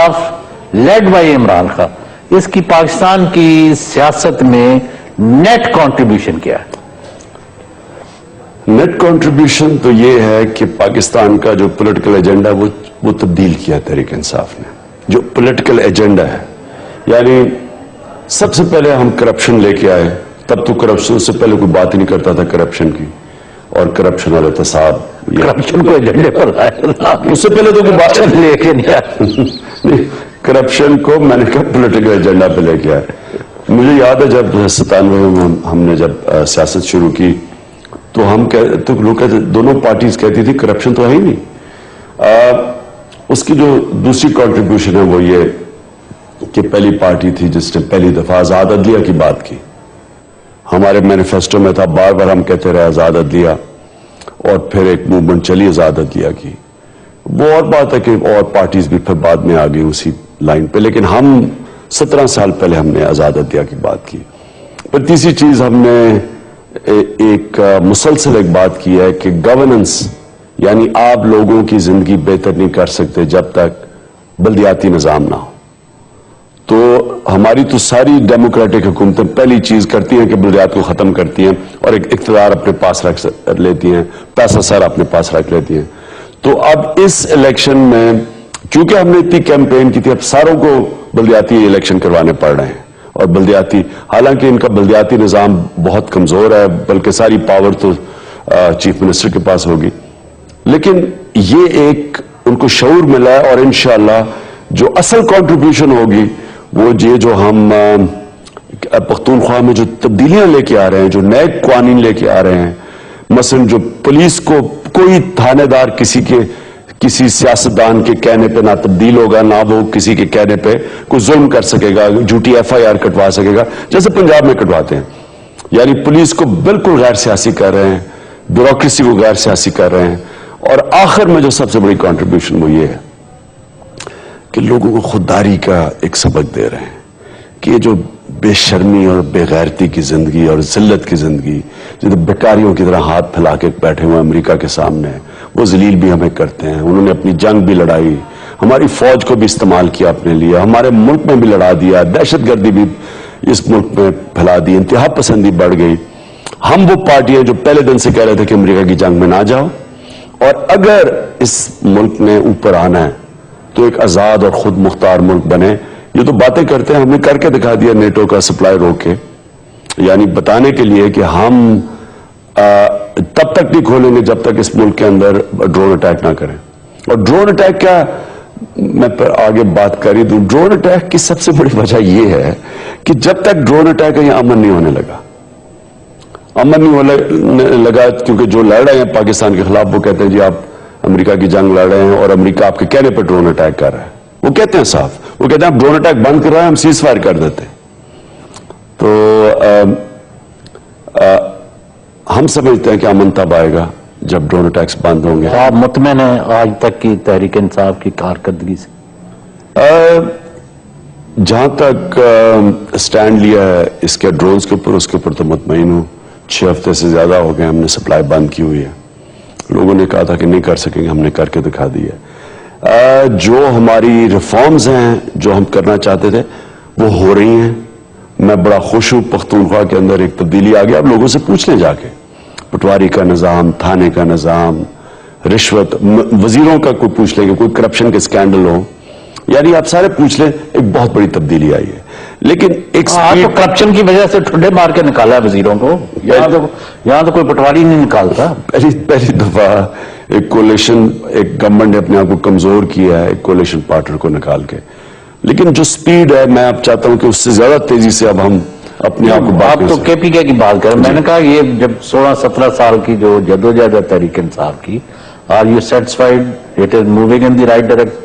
Insaf led by Imran Khan, इसकी पाकिस्तान की सियासत में नेट कंट्रीब्यूशन क्या है? नेट कंट्रीब्यूशन तो ये है कि पाकिस्तान का जो पॉलिटिकल एजेंडा वो तब्दील किया तहरीक इंसाफ ने। जो पॉलिटिकल एजेंडा है, यानी सबसे पहले हम करप्शन लेके आए, तब तो करप्शन से पहले कोई बात ही नहीं करता था करप्शन की, और करप्शन और एहतसाब, करप्शन को एजेंडे पर लाया, उससे पहले तो कोई बात लेके नहीं आया। करप्शन को मैंने कहा पॉलिटिकल एजेंडा पे लेके आए। मुझे याद है जब 97 में हमने जब सियासत शुरू की तो लोग कहते, दोनों पार्टीज कहती थी करप्शन तो है ही नहीं। उसकी जो दूसरी कंट्रीब्यूशन है वो ये कि पहली पार्टी थी जिसने पहली दफा आजाद अदलिया की बात की। हमारे मैनिफेस्टो में था, बार बार हम कहते रहे आजाद अदलिया, और फिर एक मूवमेंट चली आजाद अदलिया की। वो और बात है कि और पार्टीज भी फिर बाद में आ गई उसी लाइन पे, लेकिन हम 17 साल पहले हमने आजाद अदलिया की बात की। फिर तीसरी चीज हमने एक मुसलसल एक बात की है कि गवर्नेंस, यानी आप लोगों की जिंदगी बेहतर नहीं कर सकते जब तक बल्दियाती निजाम ना हो। तो हमारी तो सारी डेमोक्रेटिक हुकूमतें पहली चीज करती हैं कि बल्दियात को खत्म करती हैं और एक इख्तियार अपने पास रख लेती हैं, पैसा सारा अपने पास रख लेती हैं। तो अब इस इलेक्शन में क्योंकि हमने इतनी कैंपेन की थी, अब सारों को बल्दियाती इलेक्शन करवाने पड़ रहे हैं। और बल्दियाती, हालांकि इनका बल्दियाती निजाम बहुत कमजोर है, बल्कि सारी पावर तो चीफ मिनिस्टर के पास होगी, लेकिन ये एक उनको शऊर मिला है। और इंशाअल्लाह जो असल कंट्रीब्यूशन होगी वो ये जो हम पख्तूनख्वा में जो तब्दीलियां लेके आ रहे हैं, जो नए कानून लेके आ रहे हैं, मसलन जो पुलिस को कोई थानेदार किसी सियासतदान के कहने पे ना तब्दील होगा, ना वो किसी के कहने पे कोई जुल्म कर सकेगा, झूठी FIR कटवा सकेगा जैसे पंजाब में कटवाते हैं। यानी पुलिस को बिल्कुल गैर सियासी कर रहे हैं, ब्यूरोक्रेसी को गैर सियासी कर रहे हैं। और आखिर में जो सबसे बड़ी कंट्रीब्यूशन वो ये है कि लोगों को खुददारी का एक सबक दे रहे हैं कि ये जो बेशर्मी और बेगैरती की जिंदगी और जिल्लत की जिंदगी, जो बेकारियों की तरह हाथ फैला के बैठे हुए अमेरिका के सामने, वो जलील भी हमें करते हैं। उन्होंने अपनी जंग भी लड़ाई, हमारी फौज को भी इस्तेमाल किया अपने लिए, हमारे मुल्क में भी लड़ा दिया, दहशतगर्दी भी इस मुल्क में फैला दी, इंतहा पसंदी बढ़ गई। हम वो पार्टियां जो पहले दिन से कह रहे थे कि अमेरिका की जंग में ना जाओ, और अगर इस मुल्क ने ऊपर आना है तो एक आजाद और खुद मुख्तार मुल्क बने। ये तो बातें करते हैं, हमने करके दिखा दिया नेटो का सप्लाई रोक के, यानी बताने के लिए कि हम तब तक नहीं खोलेंगे जब तक इस मुल्क के अंदर ड्रोन अटैक ना करें। और ड्रोन अटैक क्या, मैं पर आगे बात कर ही दूं, ड्रोन अटैक की सबसे बड़ी वजह यह है कि जब तक ड्रोन अटैक है अमन नहीं होने लगा। अमन नहीं होने लगा क्योंकि जो लड़ रहे हैं पाकिस्तान के खिलाफ वो कहते हैं जी आप अमेरिका की जंग लड़ रहे हैं और अमेरिका आपके कहने पर ड्रोन अटैक कर रहा है। वो कहते हैं साफ, वो कहते हैं आप ड्रोन अटैक बंद कर रहे हैं, हम सीज फायर कर देते हैं। तो हम समझते हैं कि अमन तब आएगा जब ड्रोन अटैक्स बंद होंगे। आप मुतमईन हैं आज तक की तहरीक इंसाफ की कारकर्दगी से? जहां तक स्टैंड लिया है इसके ड्रोन्स के ऊपर, उसके ऊपर तो मुतमईन हूं। 6 हफ्ते से ज्यादा हो गए हमने सप्लाई बंद की हुई है। लोगों ने कहा था कि नहीं कर सकेंगे, हमने करके दिखा दी है। जो हमारी रिफॉर्म्स हैं जो हम करना चाहते थे वो हो रही हैं। मैं बड़ा खुश हूं, पख्तूनख्वा के अंदर एक तब्दीली आ गया। अब लोगों से पूछ लें जाके, पटवारी का निजाम, थाने का निजाम, रिश्वत, वजीरों का कोई पूछ लेंगे, कोई करप्शन के स्कैंडल हो, यानी आप सारे पूछ लें, एक बहुत बड़ी तब्दीली आई है। लेकिन एक तो करप्शन की वजह से ठुड्डे मार के निकाला वजीरों को, यहां तो कोई पटवारी नहीं निकालता। पहली दफा एक कोलिशन, एक गवर्नमेंट ने अपने आप को कमजोर किया है एक कोलिशन पार्टनर को निकाल के। लेकिन जो स्पीड है, मैं अब चाहता हूं कि उससे ज्यादा तेजी से अब हम अपने आप को, आप तो KPK की बात करें, मैंने कहा ये जब 16-17 साल की जो जदोजहद है तहरीक इंसाफ की, are you satisfied it is moving in the right direction,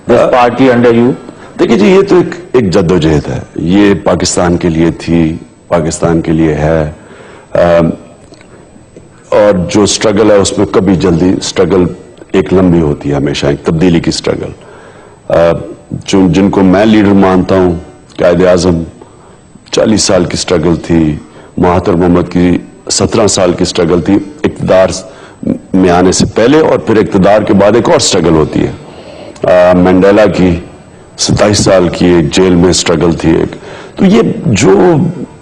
this party under you? देखिए जी, ये तो एक जद्दोजहद है, ये पाकिस्तान के लिए थी, पाकिस्तान के लिए है। और जो स्ट्रगल है उसमें कभी जल्दी, स्ट्रगल एक लंबी होती है हमेशा, एक तब्दीली की स्ट्रगल। जिनको मैं लीडर मानता हूं, कायदे आजम 40 साल की स्ट्रगल थी, महातिर मोहम्मद की 17 साल की स्ट्रगल थी इक़्तिदार में आने से पहले, और फिर इक़्तिदार के बाद एक और स्ट्रगल होती है मंडेला की, 27 साल की, एक जेल में स्ट्रगल थी एक। तो ये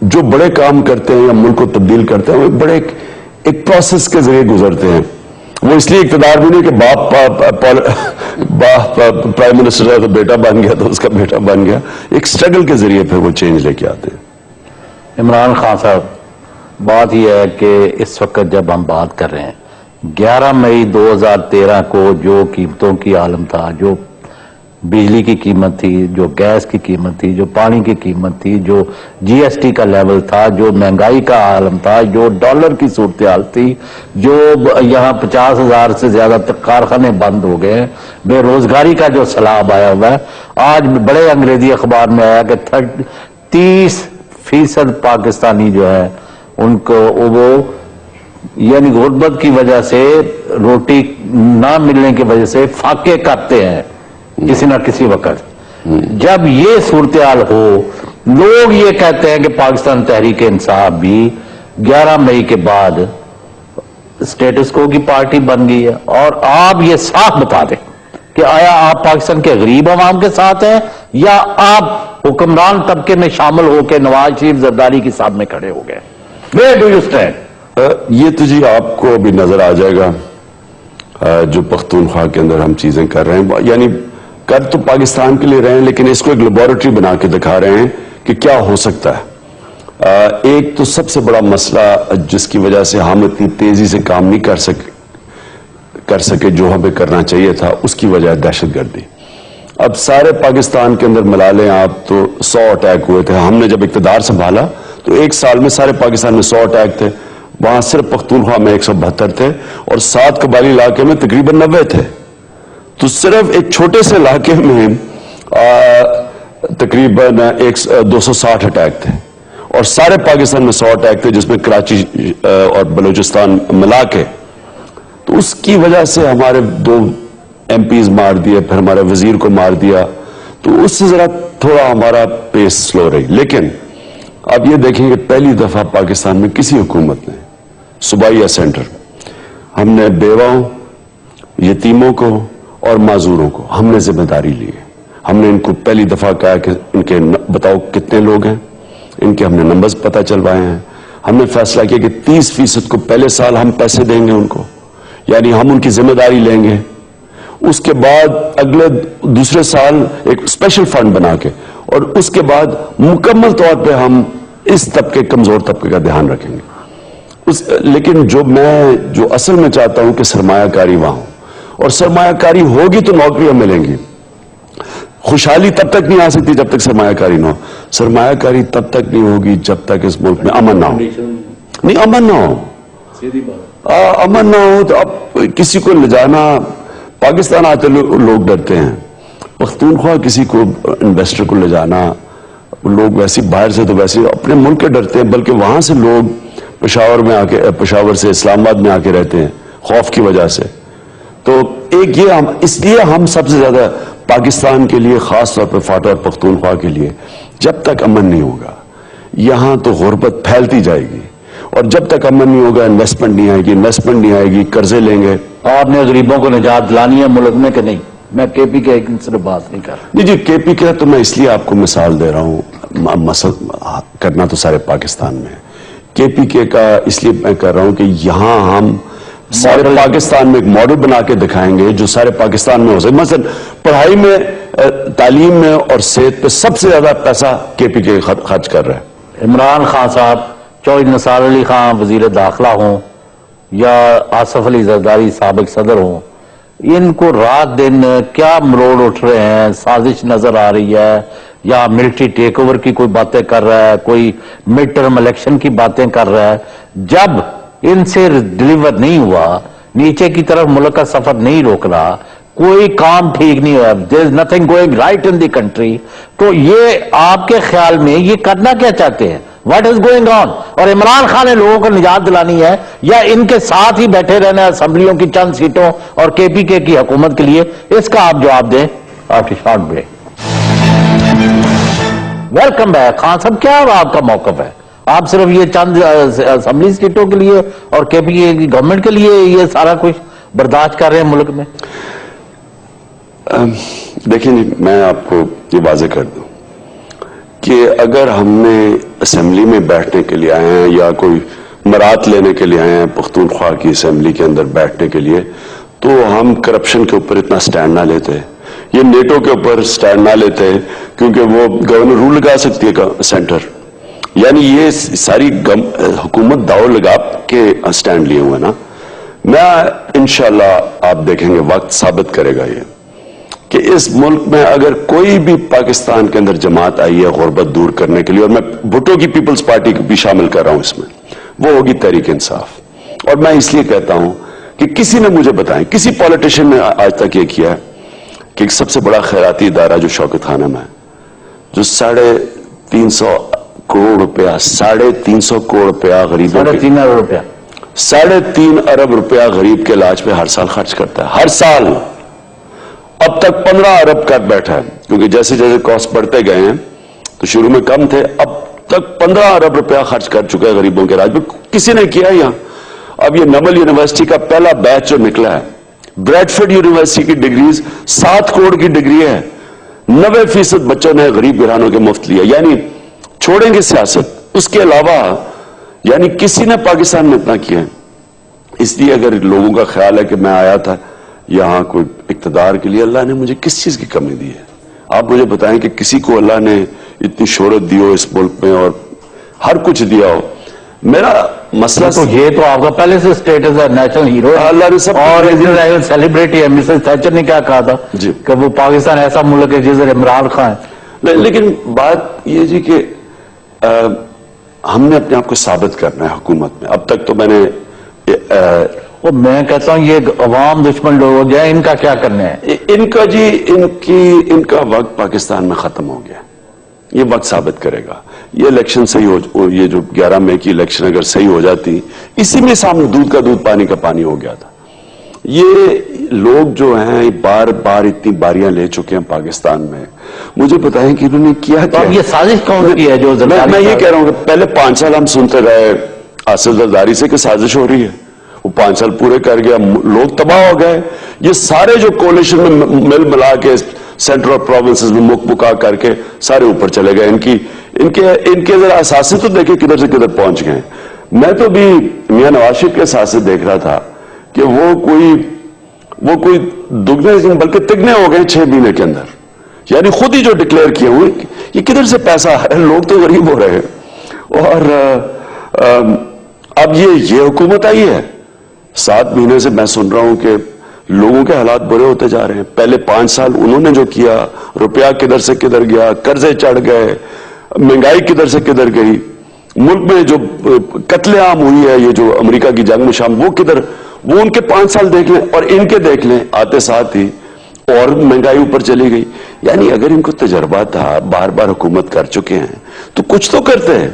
जो बड़े काम करते हैं या मुल्क को तब्दील करते हैं, वो बड़े एक प्रोसेस के जरिए गुजरते हैं। वो इसलिए इक़्तिदार भी नहीं कि बाप प्राइम मिनिस्टर है तो बेटा बन गया तो उसका बेटा बन गया, एक स्ट्रगल के जरिए फिर वो चेंज लेके आते हैं। इमरान खान साहब, बात यह है कि इस वक्त जब हम बात कर रहे हैं 11 मई 2013 को जो कीमतों की आलम था, जो बिजली की कीमत थी, जो गैस की कीमत थी, जो पानी की कीमत थी, जो जीएसटी का लेवल था, जो महंगाई का आलम था, जो डॉलर की सूरत हाल थी, जो यहाँ 50,000 से ज्यादा कारखाने बंद हो गए, बेरोजगारी का जो सैलाब आया हुआ है। आज बड़े अंग्रेजी अखबार में आया कि 30% पाकिस्तानी जो है उनको वो यानी गुर्बत की वजह से, रोटी ना मिलने की वजह से फाके काटते हैं किसी ना किसी वक्त। जब ये सूरत हाल हो, लोग ये कहते हैं कि पाकिस्तान तहरीक इंसाफ भी 11 मई के बाद स्टेटस को की पार्टी बन गई है। और आप ये साफ बता दें कि आया आप पाकिस्तान के गरीब अवाम के साथ हैं या आप हुक्मरान तबके में शामिल होकर नवाज शरीफ जरदारी की साथ में खड़े हो गए? Where do you stand? ये तो जी आपको अभी नजर आ जाएगा जो पख्तूनख्वा के अंदर हम चीजें कर रहे हैं, यानी कर तो पाकिस्तान के लिए रहे हैं लेकिन इसको एक लेबोरेटरी बना के दिखा रहे हैं कि क्या हो सकता है। एक तो सबसे बड़ा मसला जिसकी वजह से हम इतनी तेजी से काम नहीं कर सके जो हमें करना चाहिए था, उसकी वजह दहशतगर्दी। अब सारे पाकिस्तान के अंदर मिला लें आप तो 100 अटैक हुए थे। हमने जब इक़्तिदार संभाला तो एक साल में सारे पाकिस्तान में 100 अटैक थे। वहां सिर्फ पख्तूनख्वा में 172 थे और 7 कबायली इलाके में तकरीबन 90 थे। तो सिर्फ एक छोटे से इलाके में तकरीबन 260 अटैक थे और सारे पाकिस्तान में 100 अटैक थे, जिसमें कराची और बलूचिस्तान मिला के। तो उसकी वजह से हमारे 2 एमपीज मार दिए, फिर हमारे वजीर को मार दिया, तो उससे जरा थोड़ा हमारा पेस स्लो रही। लेकिन अब ये देखेंगे पहली दफा पाकिस्तान में किसी हुकूमत ने सूबाई या सेंटर, हमने बेवाओं, यतीमों को और माजूरों को हमने जिम्मेदारी ली है। हमने इनको पहली दफा कहा कि इनके बताओ कितने लोग हैं, इनके हमने नंबर्स पता चलवाए हैं। हमने फैसला किया कि 30% को पहले साल हम पैसे देंगे उनको, यानी हम उनकी जिम्मेदारी लेंगे। उसके बाद अगले दूसरे साल एक स्पेशल फंड बना के और उसके बाद मुकम्मल तौर पे हम इस तबके, कमजोर तबके का ध्यान रखेंगे। लेकिन जो असल में चाहता हूं कि सरमायाकारी वहां हो, और सरमायाकारी होगी तो नौकरियां मिलेंगी। खुशहाली तब तक नहीं आ सकती जब तक सरमायाकारी ना हो। सरमायाकारी तब तक नहीं होगी जब तक इस मुल्क में अमन ना हो। नहीं, अमन ना हो, अमन ना हो तो अब किसी को ले जाना, पाकिस्तान आते लोग डरते हैं। पख्तूनख्वा किसी को इन्वेस्टर को ले जाना, लोग वैसे बाहर से तो वैसे अपने मुल्क के डरते हैं, बल्कि वहां से लोग पेशावर से इस्लामाबाद में आके रहते हैं खौफ की वजह से। तो एक ये इसलिए हम सबसे ज्यादा पाकिस्तान के लिए, खास तौर पर फाटा और पख्तूनख्वा के लिए, जब तक अमन नहीं होगा यहां तो गुर्बत फैलती जाएगी, और जब तक अमन नहीं होगा इन्वेस्टमेंट नहीं आएगी, कर्जे लेंगे। आपने गरीबों को निजात दिलानी है मुल्क में कि नहीं? मैं केपी के सिर्फ बात नहीं कर रहा। जी, केपी के तो मैं इसलिए आपको मिसाल दे रहा हूं, मसल करना तो सारे पाकिस्तान में है। केपी के का इसलिए मैं कर रहा हूं कि यहां हम सारे पाकिस्तान में एक मॉडल बना के दिखाएंगे जो सारे पाकिस्तान में हो सके। मसलन पढ़ाई में, तालीम में और सेहत पे सबसे ज्यादा पैसा केपी के खर्च कर रहे हैं। इमरान खान साहब, चाहे निसार अली खान वजीर दाखिला हों या आसफ अली जरदारी साबिक सदर हों, इनको रात दिन क्या मरोड़ उठ रहे हैं, साजिश नजर आ रही है, या मिलिट्री टेक ओवर की कोई बातें कर रहा है, कोई मिड टर्म इलेक्शन की बातें कर रहा है। जब इनसे डिलीवर नहीं हुआ, नीचे की तरफ मुल्क का सफर नहीं रोक रहा, कोई काम ठीक नहीं हुआ, there is nothing going right in the country, तो ये आपके ख्याल में ये करना क्या चाहते हैं? What is going on? और इमरान खान ने लोगों को निजात दिलानी है या इनके साथ ही बैठे रहना है असेंबलियों की चंद सीटों और केपीके की हुकूमत के लिए? इसका आप जवाब दें after short break. Welcome back. Khan साहब, क्या आपका मौकफ है? आप सिर्फ ये चंद असेंबली सीटों के लिए और केपीके की गवर्नमेंट के लिए ये सारा कुछ बर्दाश्त कर रहे हैं मुल्क में? دیکھیں جی، میں آپ کو یہ واضح کر دوں کہ اگر ہم نے اسمبلی میں بیٹھنے کے لیے آئے ہیں یا کوئی مرات لینے کے لیے آئے ہیں پختونخوا کی اسمبلی کے اندر بیٹھنے کے لیے، تو ہم کرپشن کے اوپر اتنا سٹینڈ نہ لیتے، یہ نیٹو کے اوپر سٹینڈ نہ لیتے کیونکہ وہ گورنر رول لگا سکتی ہے سینٹر، یعنی یہ ساری حکومت داؤ لگا کے سٹینڈ لیے ہوئے نا. میں انشاءاللہ آپ دیکھیں گے وقت ثابت کرے گا یہ کہ اس ملک میں اگر کوئی بھی پاکستان کے اندر جماعت آئی ہے غربت دور کرنے کے لیے، اور میں بھٹو کی پیپلز پارٹی کو بھی شامل کر رہا ہوں اس میں، وہ ہوگی تحریک انصاف. اور میں اس لیے کہتا ہوں کہ کسی نے مجھے بتائیں، کسی پولیٹیشین نے آج تک یہ کیا ہے کہ ایک سب سے بڑا خیراتی ادارہ جو شوکت خانم ہے، جو 350 کروڑ روپیہ 350 کروڑ روپیہ غریبوں کے 3.5 ارب روپیہ 3.5 ارب روپیہ غریب کے علاج پہ ہر سال خرچ کرتا ہے، ہر سال. اب تک 15 ارب کا بیٹھا ہے، کیونکہ جیسے جیسے کاسٹ بڑھتے گئے ہیں تو شروع میں کم تھے، اب تک 15 ارب روپیہ خرچ کر چکا ہے غریبوں کے علاج پہ. کسی نے کیا یہاں؟ اب یہ نمل یونیورسٹی کا پہلا بیچ جو نکلا ہے، بریڈفورڈ یونیورسٹی کی ڈگریز 7 کروڑ کی ڈگری ہے، 90% بچوں نے غریب گھرانوں کے مفت لیا. یعنی چھوڑیں گے سیاست، اس کے علاوہ یعنی کسی نے پاکستان میں اتنا کیا ہے. اس لیے اگر لوگوں کا خیال ہے کہ میں آیا تھا یہاں کوئی اقتدار کے لیے، اللہ نے مجھے کس چیز کی کمی دی ہے؟ آپ مجھے بتائیں کہ کسی کو اللہ نے اتنی شہرت دی ہو اس ملک میں اور ہر کچھ دیا ہو. میرا مسئلہ تو یہ تو آپ کا پہلے سے اسٹیٹس ہے نیشنل ہیرو، اللہ نے سب اور سیلیبریٹی ہے. مسز تھیچر نے کیا کہا تھا جی کہ وہ پاکستان ایسا ملک ہے جس عمران خان ہے. لیکن بات یہ جی کہ ہم نے اپنے آپ کو ثابت کرنا ہے حکومت میں. اب تک تو میں نے میں کہتا ہوں یہ عوام دشمن لوگ ہو گیا، ان کا کیا کرنا ہے؟ ان کا جی ان کا وقت پاکستان میں ختم ہو گیا. یہ وقت ثابت کرے گا. یہ الیکشن صحیح ہو، یہ جو 11 مئی کی الیکشن اگر صحیح ہو جاتی، اسی میں سامنے دودھ کا دودھ پانی کا پانی ہو گیا تھا. یہ لوگ جو ہیں بار بار اتنی باریاں لے چکے ہیں پاکستان میں. مجھے بتائیں کہ انہوں نے کیا کیا؟ یہ سازش کون کی ہے؟ جو میں یہ کہہ رہا ہوں کہ پہلے 5 سال ہم سنتے رہے آصف زرداری سے کہ سازش ہو رہی ہے، وہ 5 سال پورے کر گیا، لوگ تباہ ہو گئے. یہ سارے جو کولیشن میں مل ملا کے سینٹرل پروونسز میں مکا کر کے سارے اوپر چلے گئے. ان کے ذرا اثاثے تو دیکھیں کدھر سے کدھر پہنچ گئے. میں تو بھی میاں نواز شریف کے اثاثے دیکھ رہا تھا کہ وہ کوئی دگنے بلکہ تگنے ہو گئے 6 مہینے کے اندر. یعنی خود ہی جو ڈکلیئر کیے ہوئے، یہ کدھر سے پیسہ آ رہا ہے؟ لوگ تو غریب ہو رہے ہیں. اور اب یہ حکومت آئی ہے، 7 مہینے سے میں سن رہا ہوں کہ لوگوں کے حالات برے ہوتے جا رہے ہیں. پہلے 5 سال انہوں نے جو کیا، روپیہ کدھر سے کدھر گیا، قرضے چڑھ گئے، مہنگائی کدھر سے کدھر گئی، ملک میں جو قتل عام ہوئی ہے، یہ جو امریکہ کی جنگ میں شام، وہ ان کے 5 سال دیکھ لیں اور ان کے دیکھ لیں آتے ساتھ ہی، اور مہنگائی اوپر چلی گئی. یعنی اگر ان کو تجربہ تھا، بار بار حکومت کر چکے ہیں، تو کچھ تو کرتے ہیں.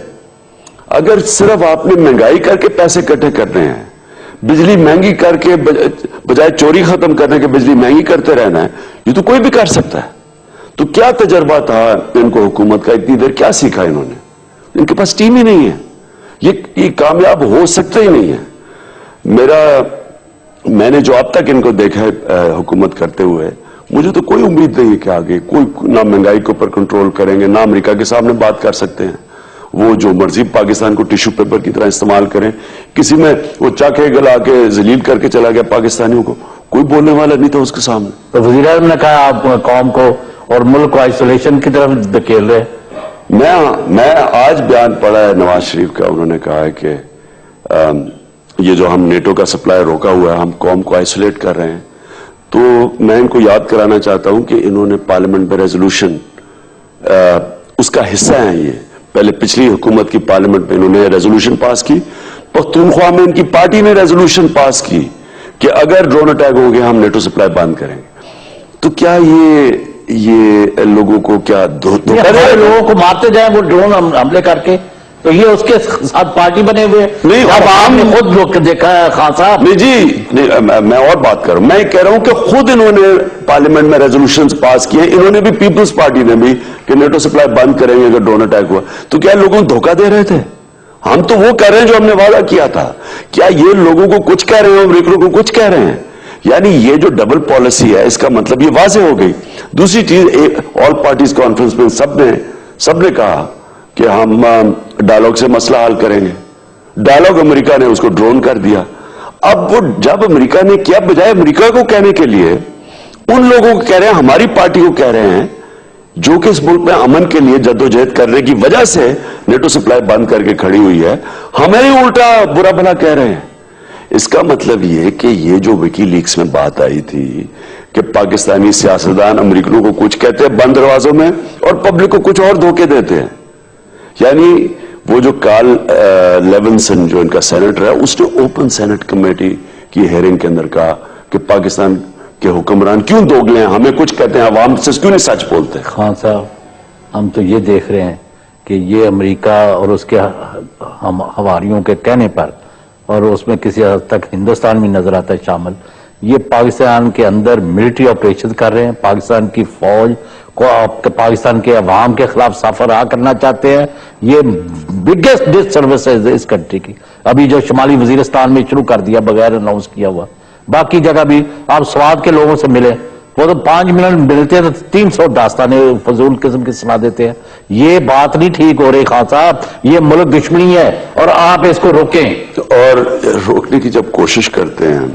اگر صرف آپ نے مہنگائی کر کے پیسے اکٹھے کرنے ہیں، بجلی مہنگی کر کے بجائے چوری ختم کرنے کے بجلی مہنگی کرتے رہنا ہے، یہ تو کوئی بھی کر سکتا ہے. تو کیا تجربہ تھا ان کو حکومت کا؟ اتنی دیر کیا سیکھا انہوں نے؟ ان کے پاس ٹیم ہی نہیں ہے، یہ کامیاب ہو سکتا ہی نہیں ہے. میں نے جو اب تک ان کو دیکھا ہے حکومت کرتے ہوئے، مجھے تو کوئی امید نہیں ہے کہ آگے کوئی نہ مہنگائی کے اوپر کنٹرول کریں گے، نہ امریکہ کے سامنے بات کر سکتے ہیں. وہ جو مرضی پاکستان کو ٹیشو پیپر کی طرح استعمال کریں. کسی میں وہ چاکے گلا کے ذلیل کر کے چلا گیا پاکستانیوں کو، کوئی بولنے والا نہیں تھا اس کے سامنے. تو وزیر اعظم نے کہا آپ قوم کو اور ملک کو آئسولیشن کی طرف دھکیل رہے. میں آج بیان پڑھا ہے نواز شریف کا، انہوں نے کہا ہے کہ یہ جو ہم نیٹو کا سپلائی روکا ہوا ہے، ہم قوم کو آئسولیٹ کر رہے ہیں. تو میں ان کو یاد کرانا چاہتا ہوں کہ انہوں نے پارلیمنٹ میں ریزولوشن اس کا حصہ ہیں. یہ پہلے پچھلی حکومت کی پارلیمنٹ میں انہوں نے ریزولوشن پاس کی، پختونخوا میں ان کی پارٹی نے ریزولوشن پاس کی کہ اگر ڈرون اٹیک ہو گیا ہم نیٹو سپلائی بند کریں گے. تو کیا یہ لوگوں کو کیا لوگوں کو مارتے جائیں وہ ڈرون حملے کر کے؟ تو یہ اس کے ساتھ پارٹی بنے ہوئے نہیں. اب آپ نے خود دیکھا ہے خان صاحب. نہیں جی، میں اور بات کر رہا ہوں. میں کہہ رہا ہوں کہ خود انہوں نے پارلیمنٹ میں ریزولوشنز پاس کیے، انہوں نے بھی، پیپلز پارٹی نے بھی، کہ نیٹو سپلائی بند کریں گے اگر ڈرون اٹیک ہوا. تو کیا لوگوں کو دھوکہ دے رہے تھے؟ ہم تو وہ کہہ رہے ہیں جو ہم نے وعدہ کیا تھا. کیا یہ لوگوں کو کچھ کہہ رہے ہیں، امریکیوں کو کچھ کہہ رہے ہیں؟ یعنی یہ جو ڈبل پالیسی ہے اس کا مطلب یہ واضح ہو گئی. دوسری چیز, آل پارٹیز کانفرنس میں سب نے کہا کہ ہم ڈائلاگ سے مسئلہ حل کریں گے. ڈائلاگ امریکہ نے اس کو ڈرون کر دیا. اب وہ جب امریکہ نے کیا, بجائے امریکہ کو کہنے کے لیے ان لوگوں کو کہہ رہے ہیں, ہماری پارٹی کو کہہ رہے ہیں جو کہ اس ملک میں امن کے لیے جدوجہد کرنے کی وجہ سے نیٹو سپلائی بند کر کے کھڑی ہوئی ہے, ہمیں ہی الٹا برا بھلا کہہ رہے ہیں. اس کا مطلب یہ کہ یہ جو وکی لیکس میں بات آئی تھی کہ پاکستانی سیاستدان امریکنوں کو کچھ کہتے ہیں بند دروازوں میں اور پبلک کو کچھ اور دھوکے دیتے ہیں. یعنی وہ جو کارل لیونسن جو ان کا سینیٹر ہے, اس نے اوپن سینٹ کمیٹی کی ہیئرنگ کے اندر کہا کہ پاکستان کے حکمران کیوں دوگلے ہیں, ہمیں کچھ کہتے ہیں, عوام سے کیوں نہیں سچ بولتے. خان صاحب, ہم تو یہ دیکھ رہے ہیں کہ یہ امریکہ اور اس کے ہماریوں کے کہنے پر, اور اس میں کسی حد تک ہندوستان بھی نظر آتا ہے شامل, یہ پاکستان کے اندر ملٹری آپریشن کر رہے ہیں, پاکستان کی فوج کو پاکستان کے عوام کے خلاف سفر کرنا چاہتے ہیں. یہ بگیسٹ ڈس سروس ہے اس کنٹری کی. ابھی جو شمالی وزیرستان میں شروع کر دیا بغیر اناؤنس کیا ہوا, باقی جگہ بھی آپ سوات کے لوگوں سے ملے, وہ تو 5 منٹ ملتے ہیں تو 300 داستانیں فضول قسم کی سنا دیتے ہیں. یہ بات نہیں ٹھیک ہو رہی خان صاحب, یہ ملک دشمنی ہے اور آپ اس کو روکیں. اور روکنے کی جب کوشش کرتے ہیں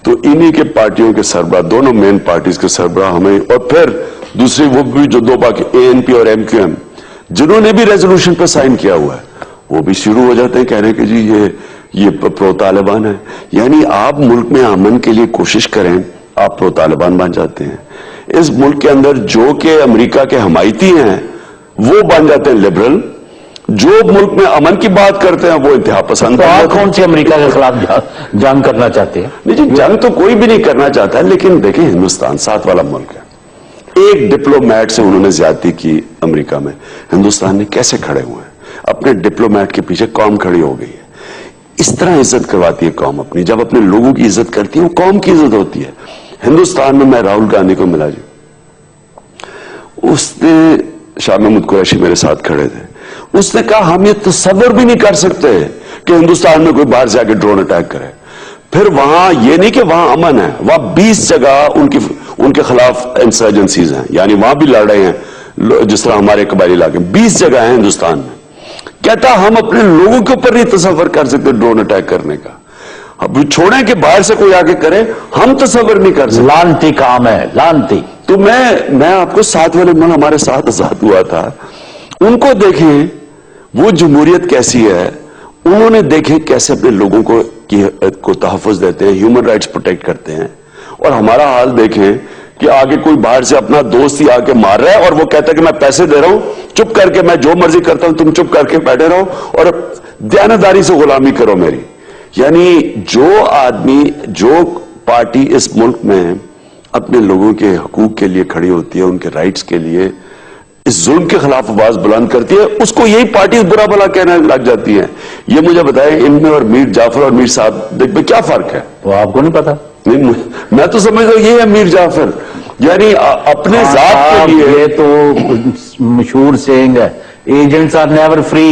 تو انہی کے پارٹیوں کے سربراہ, دونوں مین پارٹیز کے سربراہ ہمیں, اور پھر دوسری وہ بھی جو دو باقی ANP اور MQM جنہوں نے بھی ریزولوشن پر سائن کیا ہوا ہے, وہ بھی شروع ہو جاتے ہیں کہنے کہ جی یہ پرو طالبان ہے. یعنی آپ ملک میں امن کے لیے کوشش کریں, آپ پرو طالبان بن جاتے ہیں. اس ملک کے اندر جو کہ امریکہ کے حمایتی ہیں وہ بن جاتے ہیں لبرل, جو ملک میں امن کی بات کرتے ہیں وہ انتہا پسند. تو آپ کون سے امریکہ کے خلاف جنگ کرنا چاہتے ہیں؟ نہیں جی, جنگ تو کوئی بھی نہیں کرنا چاہتا ہے, لیکن دیکھیں ہندوستان 7 والا ملک ہے. ایک ڈپلومیٹ سے انہوں نے زیادتی کی امریکہ میں, ہندوستان نے کیسے کھڑے ہوئے ہیں, اپنے ڈپلومیٹ کے پیچھے قوم کھڑی ہو گئی ہے. اس طرح عزت کرواتی ہے قوم اپنی, جب اپنے لوگوں کی عزت کرتی ہے وہ قوم کی عزت ہوتی ہے. ہندوستان میں میں راہل گاندھی کو ملا جی, اس نے, شاہ محمود قریشی میرے ساتھ کھڑے تھے, اس نے کہا ہم یہ تصور بھی نہیں کر سکتے کہ ہندوستان میں کوئی باہر سے آ کے ڈرون اٹیک کرے. پھر وہاں یہ نہیں کہ وہاں امن ہے, وہاں 20 جگہ ان کے خلاف انسرجنسیز ہیں, یعنی وہاں بھی لڑ رہے ہیں جس طرح ہمارے قبائلی علاقے 20 جگہ ہیں ہندوستان میں. کہتا ہم اپنے لوگوں کے اوپر نہیں تصور کر سکتے ڈرون اٹیک کرنے کا, اب چھوڑیں کہ باہر سے کوئی آگے کرے, ہم تصور نہیں کر سکتے. لانتی کام ہے, لانتی. تو میں آپ کو 7 والے ملک ہمارے ساتھ آزاد ہوا تھا, ان کو دیکھیں وہ جمہوریت کیسی ہے, انہوں نے دیکھیں کیسے اپنے لوگوں کو تحفظ دیتے ہیں, ہیومن رائٹس پروٹیکٹ کرتے ہیں. اور ہمارا حال دیکھیں کہ آگے کوئی باہر سے اپنا دوست ہی آ کے مار رہا ہے اور وہ کہتا ہے کہ میں پیسے دے رہا ہوں, چپ کر کے میں جو مرضی کرتا ہوں, تم چپ کر کے بیٹھے رہو اور دیانتداری سے غلامی کرو میری. یعنی جو آدمی, جو پارٹی اس ملک میں اپنے لوگوں کے حقوق کے لیے کھڑی ہوتی ہے, ان کے رائٹس کے لیے, اس ظلم کے خلاف آواز بلند کرتی ہے, اس کو یہی پارٹی برا بھلا کہنے لگ جاتی ہیں. یہ مجھے بتائیں ان میں اور میر جعفر اور میر صادق میں کیا فرق ہے؟ وہ آپ کو نہیں پتا؟ نہیں, میں تو سمجھتا ہوں یہ ہے میر جعفر, یعنی اپنے ذات کے لیے. یہ تو مشہور سینگ ہے, ایجنٹس آر نیور فری.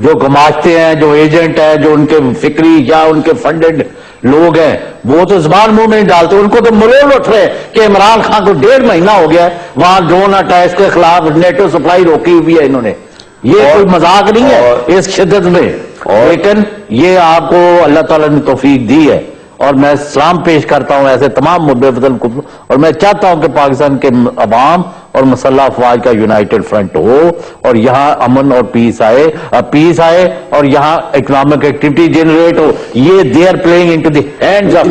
جو گماشتے ہیں, جو ایجنٹ ہے, جو ان کے فکری یا ان کے فنڈڈ لوگ ہیں, وہ تو زبان منہ میں نہیں ڈالتے. ان کو تو ملول اٹھ رہے کہ عمران خان کو 1.5 مہینہ ہو گیا ہے وہاں ڈرون اٹیک کے خلاف نیٹو سپلائی روکی ہوئی ہے انہوں نے. یہ کوئی مذاق نہیں ہے اس شدت میں, لیکن یہ آپ کو اللہ تعالیٰ نے توفیق دی ہے. اور میں سلام پیش کرتا ہوں ایسے تمام مدعے بدل کو, اور میں چاہتا ہوں کہ پاکستان کے عوام اور مسلح افواج کا یونائٹڈ فرنٹ ہو اور یہاں امن اور پیس آئے اور یہاں اکنامک ایکٹیویٹی جنریٹ ہو. یہ they are playing into the hands of